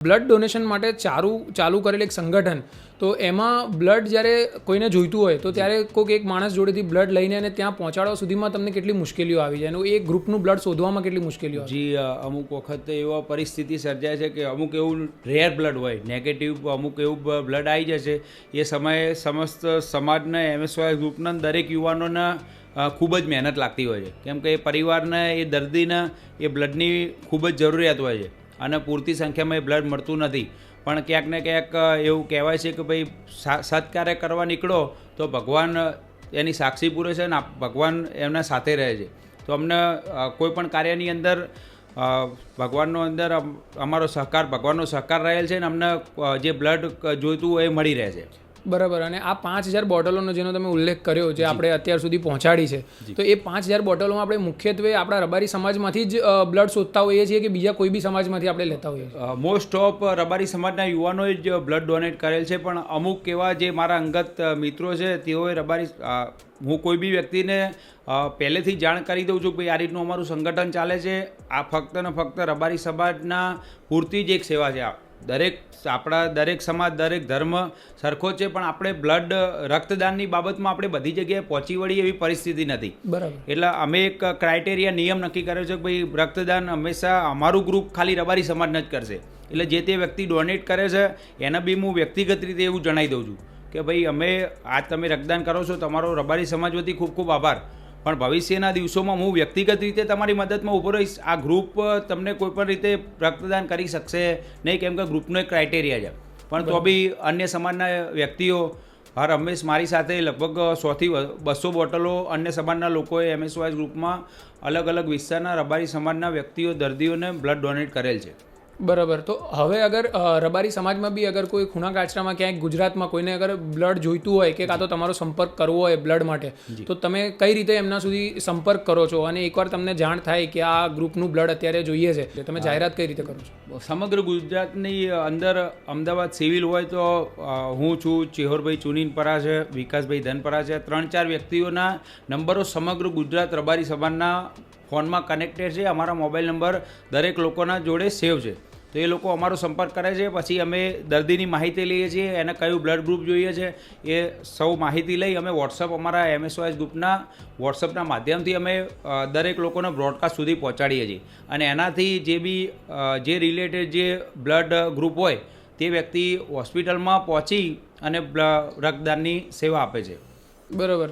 Blood donation માટે ચાલુ કરેલ એક સંગઠન, તો એમાં બ્લડ જ્યારે કોઈને જોઈતું હોય તો ત્યારે કોઈક એક માણસ જોડેથી બ્લડ લઈને અને ત્યાં પહોંચાડવા સુધીમાં તમને કેટલી મુશ્કેલીઓ આવી જાય અને એ ગ્રુપનું બ્લડ શોધવામાં કેટલી મુશ્કેલીઓ આવે? જી, અમુક વખત એવા પરિસ્થિતિ સર્જાય છે કે અમુક એવું રેર બ્લડ હોય, નેગેટિવ અમુક એવું બ્લડ આવી જશે. એ સમયે સમસ્ત સમાજના MSY ગ્રુપના દરેક યુવાનોને ખૂબ જ મહેનત લાગતી હોય છે, કેમ કે એ પરિવારને એ દર્દીને એ બ્લડની ખૂબ જ જરૂરિયાત હોય છે અને પૂરતી સંખ્યામાં એ બ્લડ મળતું નથી. પણ ક્યાંક ને ક્યાંક એવું કહેવાય છે કે ભાઈ સત્કાર્ય કરવા નીકળો તો ભગવાન એની સાક્ષી પૂરે છે અને ભગવાન એમના સાથે રહે છે. તો અમને કોઈ પણ કાર્યની અંદર ભગવાનનો અંદર અમારો સહકાર, ભગવાનનો સહકાર રહેલ છે અને અમને જે બ્લડ જોઈતું હોય એ મળી રહે છે. બરાબર. અને આ 5000 બોટલોનો જેનો તમે ઉલ્લેખ કર્યો, જે આપણે અત્યાર સુધી પહોંચાડી છે, તો એ 5000 બોટલોમાં આપણે મુખ્યત્વે આપણા રબારી સમાજમાંથી જ બ્લડ શોધતા હોઈએ છીએ કે બીજા કોઈ બી સમાજમાંથી આપણે લેતા હોઈએ છીએ? મોસ્ટ ઓફ રબારી સમાજના યુવાનોએ જ બ્લડ ડોનેટ કરેલ છે, પણ અમુક એવા જે મારા અંગત મિત્રો છે તેઓએ રબારી, હું કોઈ બી વ્યક્તિને પહેલેથી જાણ કરી દઉં છું કે ભાઈ આ રીતનું અમારું સંગઠન ચાલે છે, આ ફક્ત ને ફક્ત રબારી સમાજના પૂરતી જ એક સેવા છે. આપણા દરેક સમાજ, દરેક ધર્મ સરખો છે, પણ આપણે બ્લડ રક્તદાનની બાબતમાં આપણે બધી જગ્યાએ પહોંચી વળીએ એવી પરિસ્થિતિ નથી. બરાબર. એટલે અમે એક ક્રાઇટેરિયા, નિયમ નક્કી કર્યો છે કે ભાઈ રક્તદાન હંમેશા અમારું ગ્રુપ ખાલી રબારી સમાજને જ કરશે. એટલે જે તે વ્યક્તિ ડોનેટ કરે છે એને બી હું વ્યક્તિગત રીતે એવું જણાવી દઉં છું કે ભાઈ અમે આજ તમે રક્તદાન કરો છો, તમારો રબારી સમાજ વતી ખૂબ ખૂબ આભાર, પણ ભવિષ્યના દિવસોમાં હું વ્યક્તિગત રીતે તમારી મદદમાં ઊભો રહીશ. આ ગ્રુપ તમને કોઈ પણ રીતે રક્તદાન કરી શકશે નહીં, કેમ કે ગ્રુપનો એક ક્રાઇટેરિયા છે. પણ તો બી અન્ય સમાજના વ્યક્તિઓ હર હંમેશ મારી સાથે લગભગ 100 થી 200 બોટલો અન્ય સમાજના લોકોએ MSY ગ્રુપમાં અલગ અલગ વિસ્તારના રબારી સમાજના વ્યક્તિઓ, દર્દીઓને બ્લડ ડોનેટ કરેલ છે. બરાબર. તો હવે અગર રબારી સમાજમાં બી અગર કોઈ ખૂણા કાચરામાં ક્યાંક ગુજરાતમાં કોઈને અગર બ્લડ જોઈતું હોય કે કાં તો તમારો સંપર્ક કરવો હોય બ્લડ માટે, તો તમે કઈ રીતે એમના સુધી સંપર્ક કરો છો? અને એકવાર તમને જાણ થાય કે આ ગ્રુપનું બ્લડ અત્યારે જોઈએ છે, તમે જાહેરાત કઈ રીતે કરો છો? સમગ્ર ગુજરાતની અંદર અમદાવાદ સિવિલ હોય તો હું છું, ચેહરભાઈ ચુનીનપરા છે, વિકાસભાઈ ધનપરા છે, 3-4 વ્યક્તિઓના નંબરો સમગ્ર ગુજરાત રબારી સમાજના ફોનમાં કનેક્ટેડ છે. અમારા મોબાઈલ નંબર દરેક લોકોના જોડે સેવ છે, તો એ લોકો અમારો સંપર્ક કરે છે. પછી અમે દર્દીની માહિતી લઈએ છીએ, એને કયું બ્લડ ગ્રુપ જોઈએ છે એ સૌ માહિતી લઈ અમે વોટ્સઅપ, અમારા MSY ગ્રુપના વોટ્સઅપના માધ્યમથી અમે દરેક લોકોને બ્રોડકાસ્ટ સુધી પહોંચાડીએ છીએ. અને એનાથી જે રિલેટેડ જે બ્લડ ગ્રુપ હોય તે વ્યક્તિ હોસ્પિટલમાં પહોંચી અને રક્તદાનની સેવા આપે છે. બરાબર.